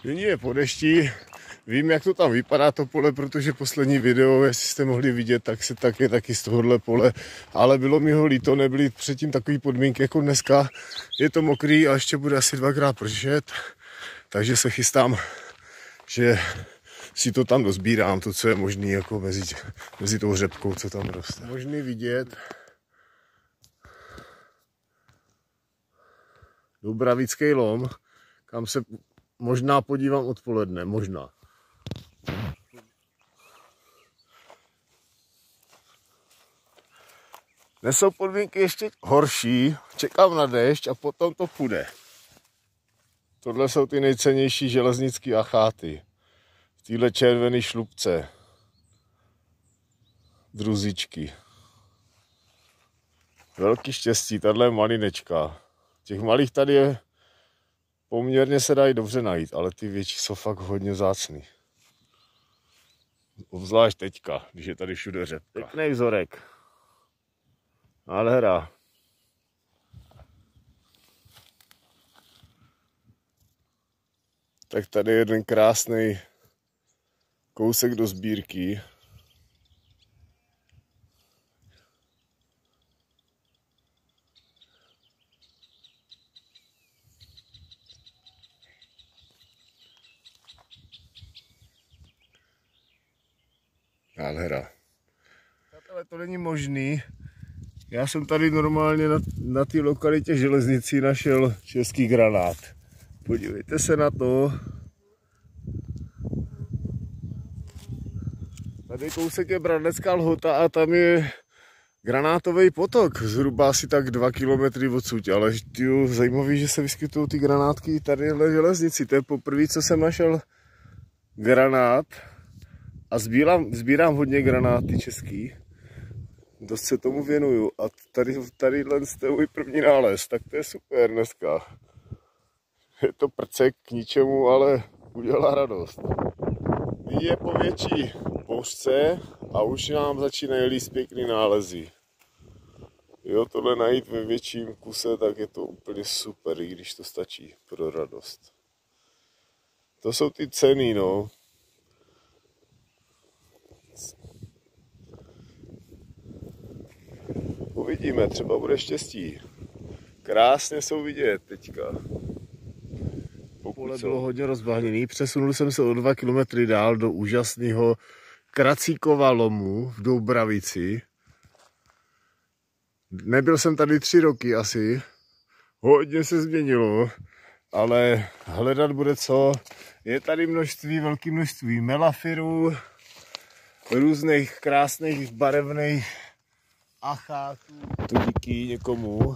Nyní je po dešti. Vím, jak to tam vypadá to pole, protože poslední video, jestli jste mohli vidět, tak se je taky z tohohle pole. Ale bylo mi ho líto, nebyly předtím takové podmínky jako dneska. Je to mokrý a ještě bude asi 2krát pršet. Takže se chystám, že si to tam dozbírám, to, co je možný jako mezi tou řepkou, co tam roste. Možný vidět Doubravický lom, kam se možná podívám odpoledne, možná. Dnes jsou podmínky ještě horší, čekám na déšť a potom to půjde. Tohle jsou ty nejcennější železnické acháty. V téhle červené šlupce. Druzičky. Velký štěstí, tahle je malinečka. Těch malých tady je poměrně se dají dobře najít, ale ty větší jsou fakt hodně vzácný. Obzvlášť teďka, když je tady všude řepka. Pěkný vzorek. Nádhera. Tak tady je jeden krásný kousek do sbírky. Nádhera. Ale to není možný. Já jsem tady normálně na té lokalitě železnicí našel český granát. Podívejte se na to. Tady kousek je Brandecká Lhota a tam je granátový potok. Zhruba asi tak 2 kilometry odsud. Ale tyjo, zajímavý, že se vyskytují ty granátky tady na železnici. To je poprvé, co jsem našel granát. A sbírám hodně granáty český. Dost se tomu věnuju. A tadyhle je můj první nález. Tak to je super dneska. Je to prcek k ničemu, ale udělá radost. Nyní je po větší bouřce a už nám začínají líst pěkný nálezy. Jo, tohle najít ve větším kuse, tak je to úplně super, i když to stačí pro radost. To jsou ty ceny, no. Uvidíme, třeba bude štěstí. Krásně jsou vidět teďka. Pole bylo hodně rozbahněný, přesunul jsem se o 2 kilometry dál do úžasného Kracíkova lomu v Doubravici. Nebyl jsem tady 3 roky asi, hodně se změnilo, ale hledat bude co. Je tady velké množství melafirů, různých krásných barevných achátů. To díky někomu.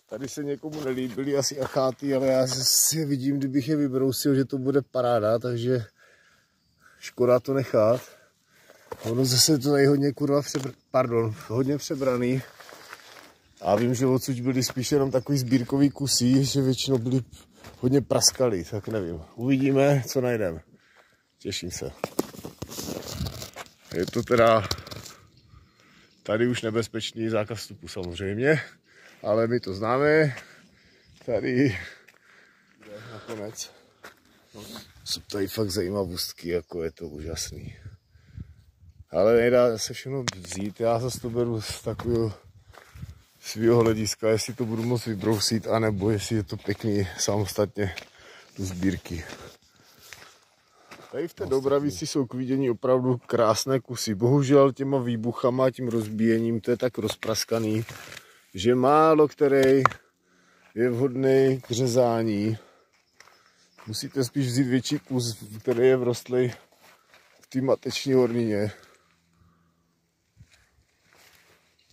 Tady se někomu nelíbily asi acháty, ale já si je vidím, kdybych je vybrousil, že to bude paráda, takže škoda to nechat. Ono zase to tady hodně hodně přebraný. A vím, že odsud byly spíš jenom takový sbírkový kusy, že většinou byly hodně praskalý, tak nevím. Uvidíme, co najdeme. Těším se. Je to teda tady už nebezpečný zákaz vstupu samozřejmě, ale my to známe. Tady nakonec jsou tady fakt zajímavostky, jako je to úžasný. Ale nedá se všechno vzít, já zase to beru z takového svého hlediska, jestli to budu moct vybrousit, anebo jestli je to pěkný samostatně do sbírky. Tady v té Doubravici jsou k vidění opravdu krásné kusy. Bohužel těma výbuchama, tím rozbíjením, to je tak rozpraskaný, že málo který je vhodný k řezání. Musíte spíš vzít větší kus, který je vrostlý v té mateční hornině.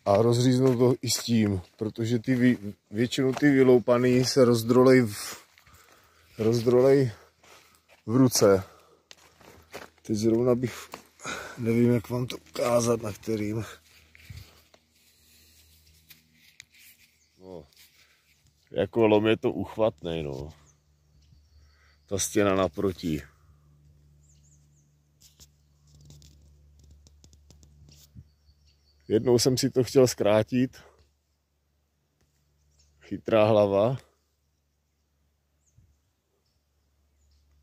A rozříznout to i s tím, protože většinou ty vyloupaný se rozdrolej v ruce. Teď zrovna nevím, jak vám to ukázat, na kterým. No, jako lom je to uchvatný, no. Ta stěna naproti. Jednou jsem si to chtěl zkrátit. Chytrá hlava.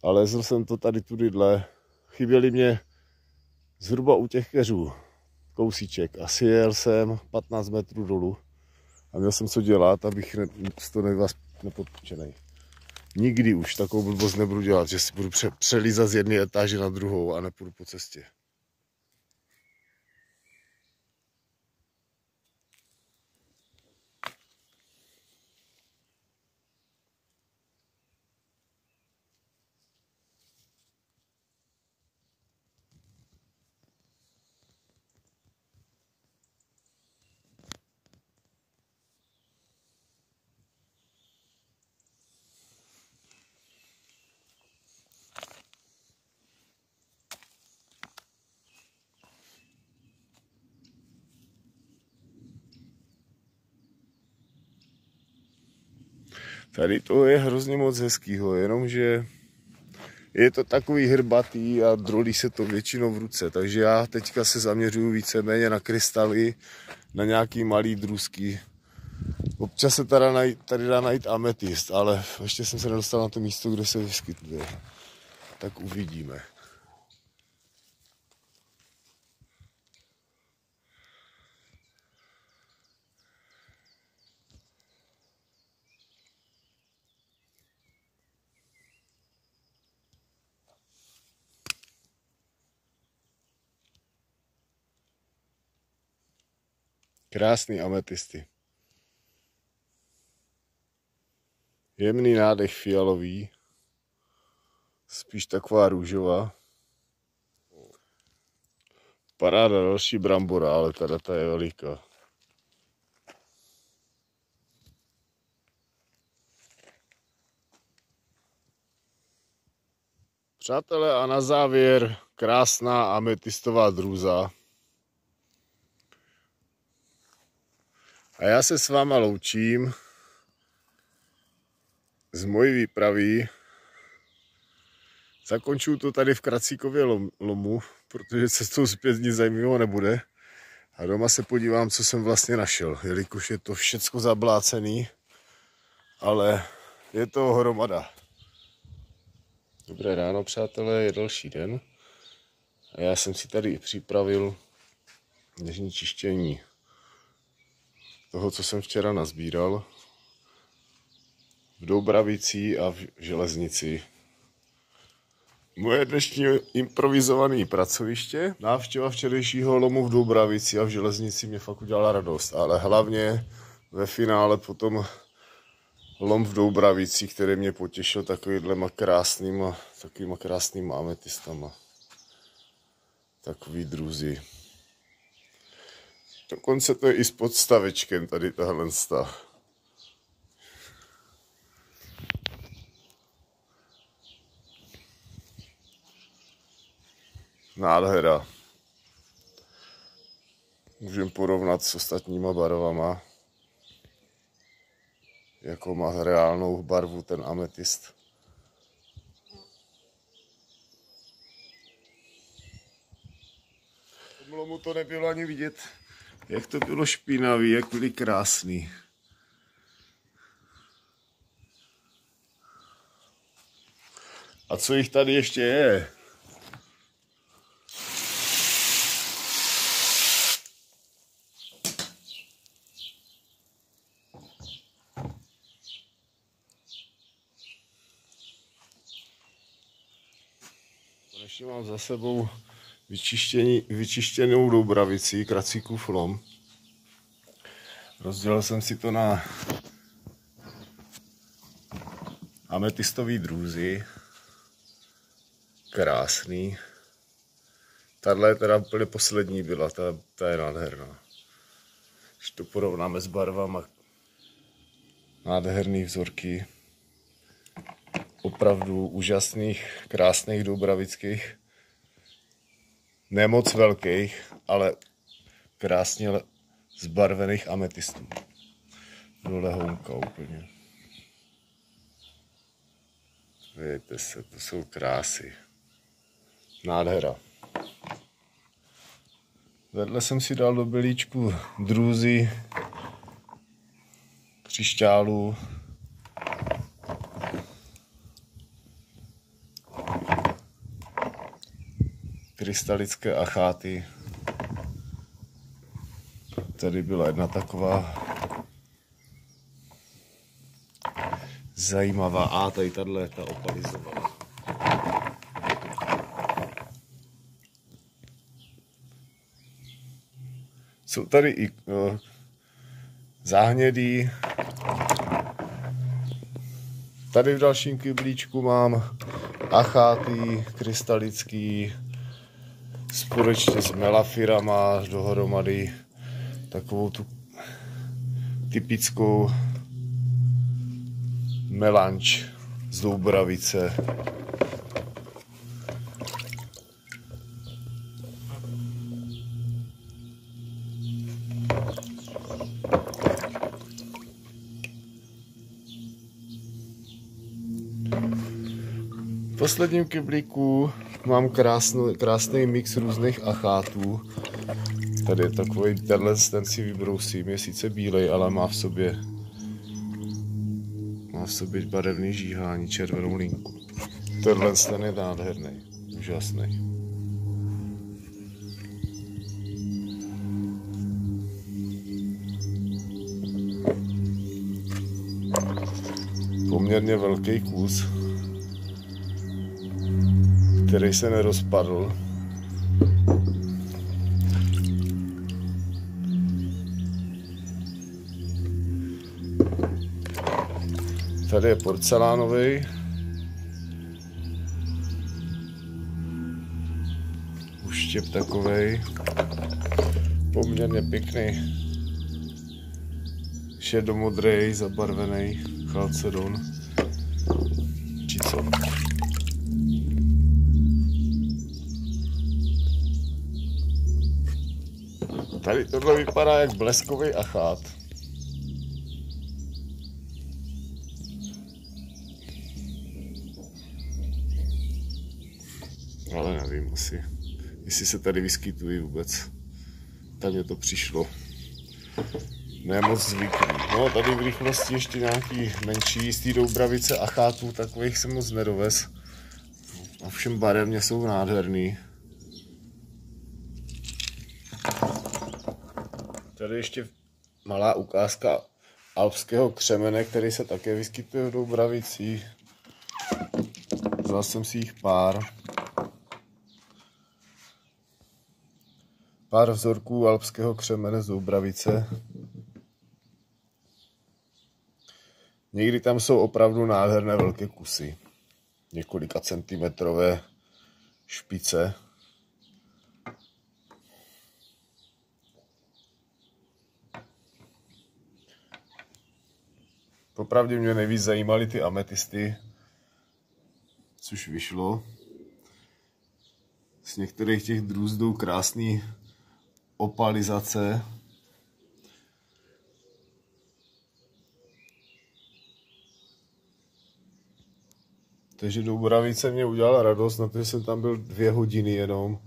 A lezl jsem to tady tudydle. Chyběli mě zhruba u těch keřů kousíček. Asi jel jsem 15 metrů dolů. A měl jsem co dělat, abych z toho nebyl nepodpučený. Nikdy už takovou blbost nebudu dělat, že si budu přelízat z jedné etáže na druhou a nepůjdu po cestě. Tady to je hrozně moc hezkýho, jenomže je to takový hrbatý a drolí se to většinou v ruce, takže já teďka se zaměřuju víceméně na krystaly, na nějaký malý drůzky. Občas se tady dá najít ametist, ale ještě jsem se nedostal na to místo, kde se vyskytuje. Tak uvidíme. Krásný ametisty. Jemný nádech fialový. Spíš taková růžová. Paráda, další brambora, ale teda ta je veliká. Přátelé, a na závěr krásná ametistová drůza. A já se s váma loučím z mojí výpravy. Zakončuju to tady v Kracíkově lomu, protože cestou zpět nic zajímavého nebude. A doma se podívám, co jsem vlastně našel, jelikož je to všecko zablácený, ale je to hromada. Dobré ráno, přátelé, je další den. A já jsem si tady připravil dnešní čištění toho, co jsem včera nazbíral v Doubravici a v Železnici. Moje dnešní improvizované pracoviště, návštěva včerejšího lomu v Doubravici a v Železnici mě fakt udělala radost, ale hlavně ve finále potom lom v Doubravici, který mě potěšil takovýma krásnýma ametistama. Takový druzy. Dokonce to je i s podstavečkem tady tahle stav. Nádhera. Můžeme porovnat s ostatníma barvama. Jako má reálnou barvu ten ametist. V lomu to nebylo ani vidět, jak to bylo špinavý, jak byly krásný. A co jich tady ještě je? Konečně mám za sebou vyčištěnou Doubravici, Kracíkův lom. Rozdělil jsem si to na ametistový drůzy. Krásný. Tahle teda úplně poslední byla, ta je nádherná. Když to porovnáme s barvama, nádherný vzorky. Opravdu úžasných, krásných doubravických. Ne moc velkých, ale krásně zbarvených ametistů. Dole houmka úplně. Vidíte se, to jsou krásy. Nádhera. Vedle jsem si dal do belíčku drůzy, křišťálů. krystalické acháty. Tady byla jedna taková zajímavá. A tady tahle je ta opalizovaná. Jsou tady i záhnědý. Tady v dalším kyblíčku mám acháty krystalický společně s melafirama dohromady takovou tu typickou melanč z Doubravice. V posledním kyblíku mám krásný mix různých achátů. Tady je takový, ten si vybrousím, je sice bílej, ale má v sobě barevný žíhání, červenou linku. Ten je nádherný, úžasný. Poměrně velký kus, který se nerozpadl. Tady je porcelánový. Uštěp takovej. Poměrně pěkný. Šedomodrý, zabarvený chalcedon. Či co? Tady tohle vypadá jak bleskový achát. Ale nevím asi, jestli se tady vyskytují vůbec. Tak mě to přišlo. Ne moc zvyklý. No, tady v rychlosti ještě nějaký menší z té Doubravice achátů, takových jsem moc nedovez. Ovšem barevně jsou nádherný. Tady ještě malá ukázka alpského křemene, který se také vyskytuje v Doubravicích. Vzal jsem si jich pár. Pár vzorků alpského křemene z Doubravice. Někdy tam jsou opravdu nádherné velké kusy. Několika centimetrové špice. Popravdě mě nejvíc zajímaly ty ametisty, což vyšlo. Z některých těch drůzdů krásný opalizace. Takže Doubravice mě udělala radost, na to, že jsem tam byl 2 hodiny jenom.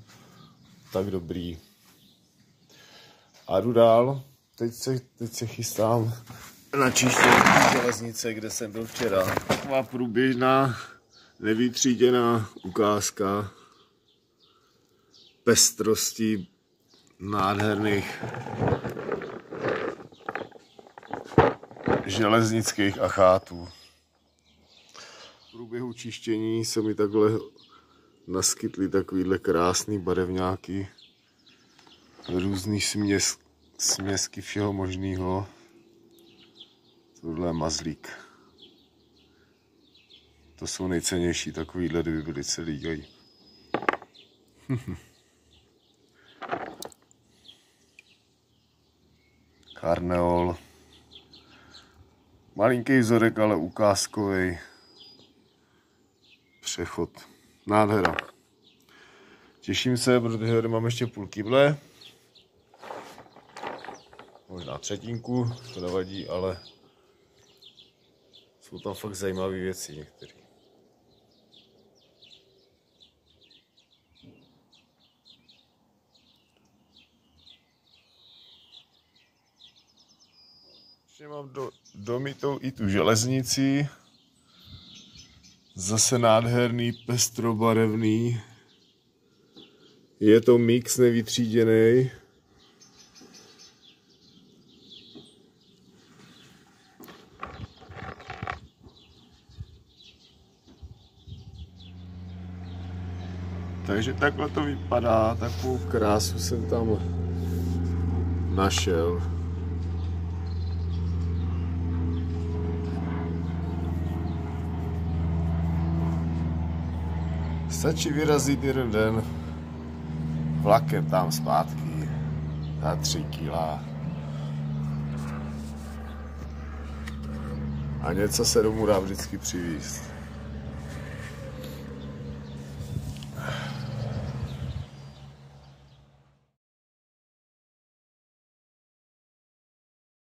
Tak dobrý. A jdu dál. Teď se chystám na čištění železnice, kde jsem byl včera. Taková průběžná, nevytříděná ukázka pestrosti nádherných železnických achátů. V průběhu čištění se mi takhle naskytly takovýhle krásný barevňáky, různý směsky všeho možného. Tohle je mazlík. To jsou nejcennější, takovýhle, kdyby byly celý. Karneol. Malinký vzorek, ale ukázkový. Přechod. Nádhera. Těším se, protože tady mám ještě půl kyble. Možná třetinku, to nevadí, ale jsou tam fakt zajímavé věci některé. Ještě mám domitou i tu železnici. Zase nádherný, pestrobarevný. Je to mix nevytříděný. Takže takhle to vypadá, takovou krásu jsem tam našel. Stačí vyrazit jeden den vlakem tam zpátky za 3 kila. A něco se domů dá vždycky přivízt.